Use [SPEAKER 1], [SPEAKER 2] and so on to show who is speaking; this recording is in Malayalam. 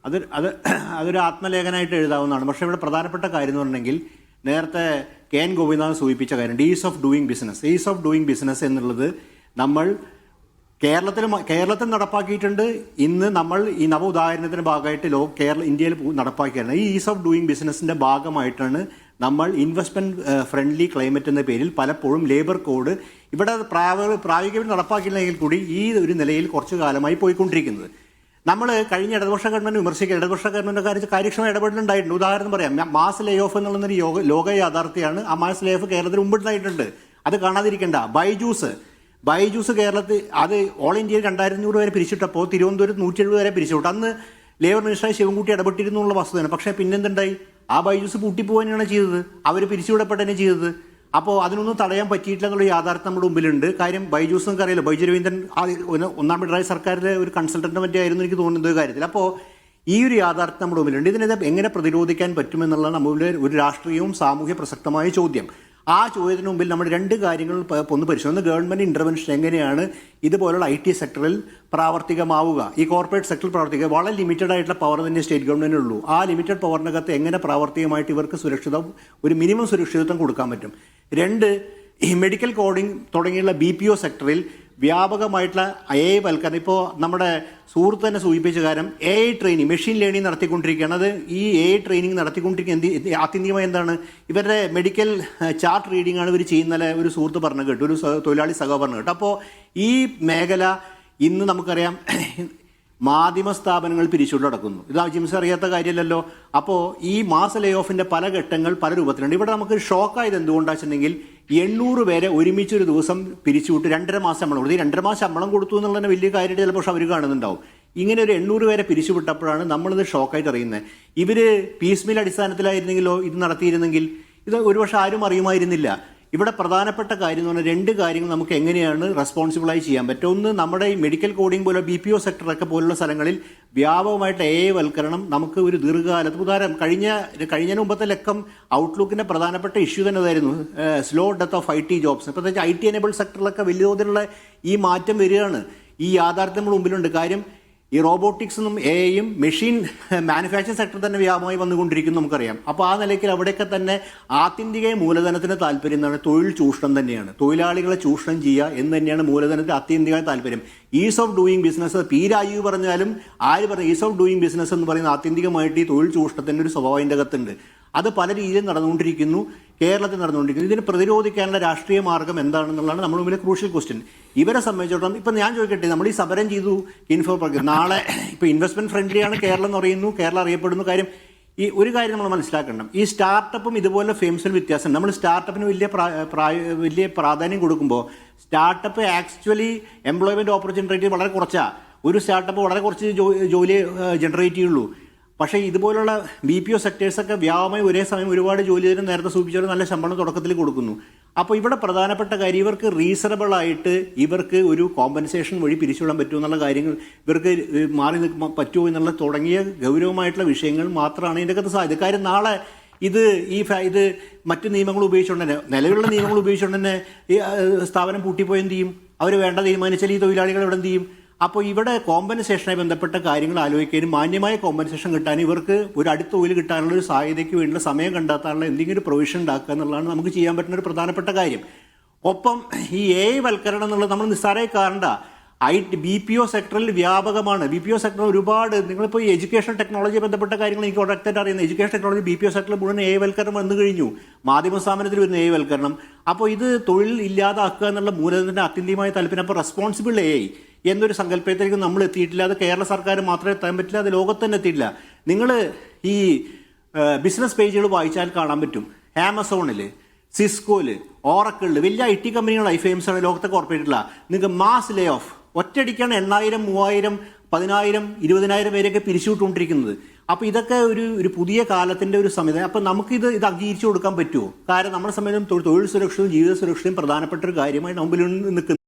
[SPEAKER 1] അത് അത് അതൊരു ആത്മലേഖനമായിട്ട് എഴുതാവുന്നതാണ്. പക്ഷേ ഇവിടെ പ്രധാനപ്പെട്ട കാര്യം എന്ന് പറഞ്ഞെങ്കിൽ നേരത്തെ കെ എൻ ഗോപിനാഥ് സൂചിപ്പിച്ച കാര്യം ഈസ് ഓഫ് ഡൂയിങ് ബിസിനസ് എന്നുള്ളത് നമ്മൾ കേരളത്തിൽ നടപ്പാക്കിയിട്ടുണ്ട്. ഇന്ന് നമ്മൾ ഈ നവ ഉദാഹരണത്തിന്റെ ഭാഗമായിട്ട് ഇന്ത്യയിൽ നടപ്പാക്കിയാണ്. ഈ ഈസ് ഓഫ് ഡൂയിങ് ബിസിനസിന്റെ ഭാഗമായിട്ടാണ് നമ്മൾ ഇൻവെസ്റ്റ്മെന്റ് ഫ്രണ്ട്ലി ക്ലൈമറ്റ് എന്ന പേരിൽ പലപ്പോഴും ലേബർ കോഡ് ഇവിടെ പ്രായോഗികമായി നടപ്പാക്കിയില്ലെങ്കിൽ കൂടി ഈ ഒരു നിലയിൽ കുറച്ചു കാലമായി പോയിക്കൊണ്ടിരിക്കുന്നത്. നമ്മൾ കഴിഞ്ഞ ഇടതുപക്ഷ ഗവൺമെന്റ് വിമർശിക്കുക, ഇടതുപക്ഷ ഗവൺമെന്റ് കാര്യക്ഷമ ഇടപെടലുണ്ടായിട്ടുണ്ട്. ഉദാഹരണം പറയാം, മാസ് ലേ ഓഫ് എന്നുള്ളൊരു ലോക യാഥാർത്ഥ്യമാണ്. ആ മാസ് ലേ ഓഫ് കേരളത്തിൽ മുമ്പുണ്ടായിട്ടുണ്ട്, അത് കാണാതിരിക്കേണ്ട. ബൈജൂസ് കേരളത്തിൽ അത് ഓൾ ഇന്ത്യയിൽ 2500 വരെ പിരിച്ചിട്ടപ്പോൾ തിരുവനന്തപുരത്ത് 170 വരെ പിരിച്ചുവിട്ടു. അന്ന് ലേബർ മിനിസ്റ്ററായ ശിവൻകുട്ടി ഇടപെട്ടിരുന്നു എന്നുള്ള വസ്തുതയാണ്. പക്ഷേ പിന്നെന്തുണ്ടായി? ആ ബൈജൂസ് പൂട്ടിപ്പോവാനാണ് ചെയ്തത്, അവർ പിരിച്ചുവിടപ്പെട്ടന്നെ ചെയ്തത്. അപ്പോൾ അതിനൊന്നും തടയാൻ പറ്റിയിട്ടില്ല എന്നുള്ള യാഥാർത്ഥ്യം നമ്മുടെ മുമ്പിലുണ്ട്. കാര്യം ബൈജൂസ് നമുക്ക് അറിയില്ല, ബൈജു രവീന്ദ്രൻ ഒന്നാം പിണറായി സർക്കാരിലെ ഒരു കൺസൾട്ടന്റ് മറ്റായിരുന്നു എനിക്ക് തോന്നുന്നത് കാര്യത്തിൽ. അപ്പോൾ ഈ ഒരു യാഥാർത്ഥ്യം നമ്മുടെ മുമ്പിലുണ്ട്. ഇതിനെ എങ്ങനെ പ്രതിരോധിക്കാൻ പറ്റുമെന്നുള്ളതാണ് നമ്മുടെ ഒരു രാഷ്ട്രീയവും സാമൂഹ്യ പ്രസക്തമായ ചോദ്യം. ആ ചോദ്യത്തിന് മുമ്പിൽ നമ്മൾ രണ്ട് കാര്യങ്ങൾ ഒന്ന് പരിശോധിക്കുന്നു. ഗവൺമെന്റ് ഇന്റർവെൻഷൻ എങ്ങനെയാണ് ഇതുപോലുള്ള IT സെക്ടറിൽ പ്രാവർത്തികമാവുക, ഈ കോർപ്പറേറ്റ് സെക്ടറിൽ പ്രവർത്തിക്കുക. വളരെ ലിമിറ്റഡ് ആയിട്ടുള്ള പവർ തന്നെ സ്റ്റേറ്റ് ഗവൺമെന്റിനുള്ളൂ. ആ ലിമിറ്റഡ് പവറിനകത്ത് എങ്ങനെ പ്രാവർത്തികമായിട്ട് ഇവർക്ക് ഒരു മിനിമം സുരക്ഷിതത്വം കൊടുക്കാൻ പറ്റും. രണ്ട്, ഈ മെഡിക്കൽ കോഡിംഗ് തുടങ്ങിയുള്ള BPO സെക്ടറിൽ വ്യാപകമായിട്ടുള്ള AI വൽക്കരണം. ഇപ്പോൾ നമ്മുടെ സുഹൃത്ത് തന്നെ സൂചിപ്പിച്ച കാര്യം AI ട്രെയിനിങ്, മെഷീൻ ലേണിംഗ് നടത്തിക്കൊണ്ടിരിക്കുകയാണ്. അത് ഈ AI ട്രെയിനിങ് നടത്തിക്കൊണ്ടിരിക്കുന്ന ആത്യന്തികമായി എന്താണ്, ഇവരുടെ മെഡിക്കൽ ചാർട്ട് റീഡിംഗ് ആണ് ഇവർ ചെയ്യുന്ന ഒരു സുഹൃത്ത് പറഞ്ഞു കേട്ടു, ഒരു തൊഴിലാളി സഖാവ് പറഞ്ഞു കേട്ടു. അപ്പോൾ ഈ മേഖല ഇന്ന് നമുക്കറിയാം മാധ്യമ സ്ഥാപനങ്ങൾ പിരിച്ചുകൊണ്ട് നടക്കുന്നു. ഇത് ജിംസ് അറിയാത്ത കാര്യമല്ലല്ലോ. അപ്പോൾ ഈ മാസ് ലേ ഓഫിന്റെ പല ഘട്ടങ്ങൾ പല രൂപത്തിലുണ്ട്. ഇവിടെ നമുക്ക് ഷോക്കായത് എന്തുകൊണ്ടാണെന്ന് വെച്ചിട്ടുണ്ടെങ്കിൽ 800 പേരെ ഒരുമിച്ചൊരു ദിവസം പിരിച്ചുവിട്ട് 2.5 മാസം ശമ്പളം കൊടുത്തു. ഈ 2.5 മാസം ശമ്പളം കൊടുത്തു എന്നുള്ളതിന് വലിയ കാര്യമായിട്ട് ചിലപ്പോൾ അവർ കാണുന്നുണ്ടാവും. ഇങ്ങനെ ഒരു 800 പേരെ പിരിച്ചുവിട്ടപ്പോഴാണ് നമ്മളിത് ഷോക്കായിട്ട് അറിയുന്നത്. ഇവർ പീസ്മീൽ അടിസ്ഥാനത്തിലായിരുന്നെങ്കിലോ ഇത് നടത്തിയിരുന്നെങ്കിൽ ഇത് ഒരുപക്ഷെ ആരും അറിയുമായിരുന്നില്ല. ഇവിടെ പ്രധാനപ്പെട്ട കാര്യം എന്ന് പറഞ്ഞാൽ രണ്ട് കാര്യങ്ങൾ നമുക്ക് എങ്ങനെയാണ് റെസ്പോൺസിബിളായി ചെയ്യാൻ പറ്റും. ഒന്ന്, നമ്മുടെ ഈ മെഡിക്കൽ കോഡിംഗ് പോലെ BPO സെക്ടറൊക്കെ പോലുള്ള സ്ഥലങ്ങളിൽ വ്യാപകമായിട്ട് AI വൽക്കരണം നമുക്ക് ഒരു ദീർഘകാലത്ത് ഉദാഹരണം കഴിഞ്ഞ മുമ്പത്തെ ലക്കം ഔട്ട്ലുക്കിന്റെ പ്രധാനപ്പെട്ട ഇഷ്യൂ തന്നെ അതായിരുന്നു, slow death of IT jobs. പ്രത്യേകിച്ച് IT എനേബിൾഡ് സെക്ടറിലൊക്കെ വലിയ തോതിലുള്ള ഈ മാറ്റം വരികയാണ്. ഈ യാഥാർത്ഥ്യം നമ്മുടെ മുമ്പിലുണ്ട്. കാര്യം ഈ റോബോട്ടിക്സും AIയും മെഷീൻ മാനുഫാക്ചറിംഗ് സെക്ടർ തന്നെ വ്യാപകമായി വന്നുകൊണ്ടിരിക്കുന്നു നമുക്കറിയാം. അപ്പോൾ ആ നിലയ്ക്ക് അവിടെയൊക്കെ തന്നെ ആത്യന്തിക മൂലധനത്തിന് താല്പര്യം എന്താണ്? തൊഴിൽ ചൂഷണം തന്നെയാണ്, തൊഴിലാളികളെ ചൂഷണം ചെയ്യുക എന്ന് തന്നെയാണ് മൂലധനത്തിന് ആത്യന്തികമായ താല്പര്യം. Ease of doing business P. Rajeev പറഞ്ഞാലും ആര് പറഞ്ഞു, ഈസ് ഓഫ് ഡൂയിങ് ബിസിനസ് എന്ന് പറയുന്ന ആത്യന്തികമായിട്ട് ഈ തൊഴിൽ ചൂഷണത്തിൻ്റെ ഒരു സ്വഭാവം അതിൻ്റെ അകത്തുണ്ട്. അത് പല രീതിയിൽ നടന്നുകൊണ്ടിരിക്കുന്നു, കേരളത്തിൽ നടന്നുകൊണ്ടിരിക്കുന്നു. ഇതിനെ പ്രതിരോധിക്കാനുള്ള രാഷ്ട്രീയ മാർഗം എന്താണെന്നുള്ളതാണ് നമ്മുടെ മുമ്പിലെ ക്രൂഷ്യൽ ക്വസ്റ്റ്യൻ. ഇവരെ സംബന്ധിച്ചിടത്തോളം ഇപ്പം ഞാൻ ചോദിക്കട്ടെ, നമ്മൾ ഈ സമരം ചെയ്തു നാളെ ഇപ്പോൾ ഇൻവെസ്റ്റ്മെന്റ് ഫ്രണ്ട്ലിയാണ് കേരളം എന്ന് പറയുന്നു, കേരളം അറിയപ്പെടുന്നു. കാര്യം ഈ ഒരു കാര്യം നമ്മൾ മനസ്സിലാക്കണം, ഈ സ്റ്റാർട്ടപ്പും ഇതുപോലെ ഫെയിംസിൽ വ്യത്യാസം. നമ്മൾ സ്റ്റാർട്ടപ്പിന് വലിയ പ്രാധാന്യം കൊടുക്കുമ്പോൾ സ്റ്റാർട്ടപ്പ് ആക്ച്വലി എംപ്ലോയ്മെന്റ് ഓപ്പർച്യൂണിറ്റി വളരെ കുറച്ചാണ്. ഒരു സ്റ്റാർട്ടപ്പ് വളരെ കുറച്ച് ജോലി ജനറേറ്റ് ചെയ്യുള്ളൂ. പക്ഷേ ഇതുപോലുള്ള BPO സെക്ടേഴ്സൊക്കെ വ്യാപകമായി ഒരേ സമയം ഒരുപാട് ജോലി ചെയ്ത് നേരത്തെ സൂചിപ്പിച്ചാൽ നല്ല ശമ്പളം തുടക്കത്തിൽ കൊടുക്കുന്നു. അപ്പോൾ ഇവിടെ പ്രധാനപ്പെട്ട കാര്യം ഇവർക്ക് റീസണബിൾ ആയിട്ട് ഇവർക്ക് ഒരു കോമ്പൻസേഷൻ വഴി പിരിച്ചുവിടാൻ പറ്റുമോ എന്നുള്ള കാര്യങ്ങൾ, ഇവർക്ക് മാറി പറ്റുമോ എന്നുള്ള തുടങ്ങിയ ഗൗരവമായിട്ടുള്ള വിഷയങ്ങൾ മാത്രമാണ് ഇതിൻ്റെ അകത്ത് സാധ്യത. കാര്യം നാളെ ഇത് മറ്റ് നിയമങ്ങൾ ഉപയോഗിച്ചുകൊണ്ട് തന്നെ, നിലവിലുള്ള നിയമങ്ങൾ ഉപയോഗിച്ചുകൊണ്ട് തന്നെ ഈ സ്ഥാപനം പൂട്ടിപ്പോയി എന്ത് ചെയ്യും? അവർ വേണ്ട തീരുമാനിച്ചാൽ ഈ തൊഴിലാളികൾ എവിടെ എന്ത് ചെയ്യും? അപ്പോൾ ഇവിടെ കോമ്പൻസേഷനുമായി ബന്ധപ്പെട്ട കാര്യങ്ങൾ ആലോചിക്കാനും മാന്യമായ കോമ്പൻസേഷൻ കിട്ടാനും ഇവർക്ക് ഒരു അടുത്ത തൊഴിൽ കിട്ടാനുള്ള ഒരു സാധ്യതയ്ക്ക് വേണ്ടിയുള്ള സമയം കണ്ടെത്താനുള്ള എന്തെങ്കിലും ഒരു പ്രൊവിഷൻ ഉണ്ടാക്കുക എന്നുള്ളതാണ് നമുക്ക് ചെയ്യാൻ പറ്റുന്ന ഒരു പ്രധാനപ്പെട്ട കാര്യം. ഒപ്പം ഈ AI വൽക്കരണം എന്നുള്ളത് നമ്മൾ നിസ്സാരമായി കാണണ്ട. BPO സെക്ടറിൽ വ്യാപകമാണ്. BPO സെക്ടറിൽ ഒരുപാട്, നിങ്ങളിപ്പോൾ ഈ എഡ്യൂക്കേഷൻ ടെക്നോളജി ബന്ധപ്പെട്ട കാര്യങ്ങൾ എനിക്ക് ഒരൊറ്റ അറിയുന്നത്, എഡ്യൂക്കേഷൻ ടെക്നോളജി BPO സെക്ടറിൽ മുഴുവൻ AI വൽക്കരണം വന്നു കഴിഞ്ഞു. മാധ്യമ സ്ഥാപനത്തിൽ വരുന്ന AI വൽക്കരണം. അപ്പോൾ ഇത് തൊഴിൽ ഇല്ലാതാക്കുക എന്നുള്ള മൂലധനത്തിൻ്റെ അത്യന്തികമായ താല്പര്യം. അപ്പോൾ റെസ്പോൺസിബിൾ AI എന്നൊരു സങ്കല്പത്തിലേക്ക് നമ്മൾ എത്തിയിട്ടില്ല. അത് കേരള സർക്കാർ മാത്രമേ എത്താൻ പറ്റില്ല, അത് ലോകത്ത് തന്നെ എത്തിയിട്ടില്ല. നിങ്ങൾ ഈ ബിസിനസ് പേജുകൾ വായിച്ചാൽ കാണാൻ പറ്റും, ആമസോണിൽ, സിസ്കോയിൽ, ഓറക്കിളിൽ, വലിയ IT കമ്പനികൾ IFAMs ആണ് ലോകത്തെ കോർപ്പറേറ്റില്ല. നിങ്ങൾക്ക് മാസ് ലേ ഓഫ് ഒറ്റയടിക്കാണ് 8,000, 3,000, 10,000, 20,000 പേരെയൊക്കെ പിരിച്ചുവിട്ടുകൊണ്ടിരിക്കുന്നത്. അപ്പോൾ ഇതൊക്കെ ഒരു പുതിയ കാലത്തിൻ്റെ ഒരു സംവിധാനം. അപ്പോൾ നമുക്കിത് അംഗീകരിച്ചു കൊടുക്കാൻ പറ്റുമോ? കാരണം നമ്മുടെ സമയത്തും തൊഴിൽ സുരക്ഷയും ജീവിത സുരക്ഷയും പ്രധാനപ്പെട്ട ഒരു കാര്യമായി മുമ്പിൽ നിൽക്കുന്നത്.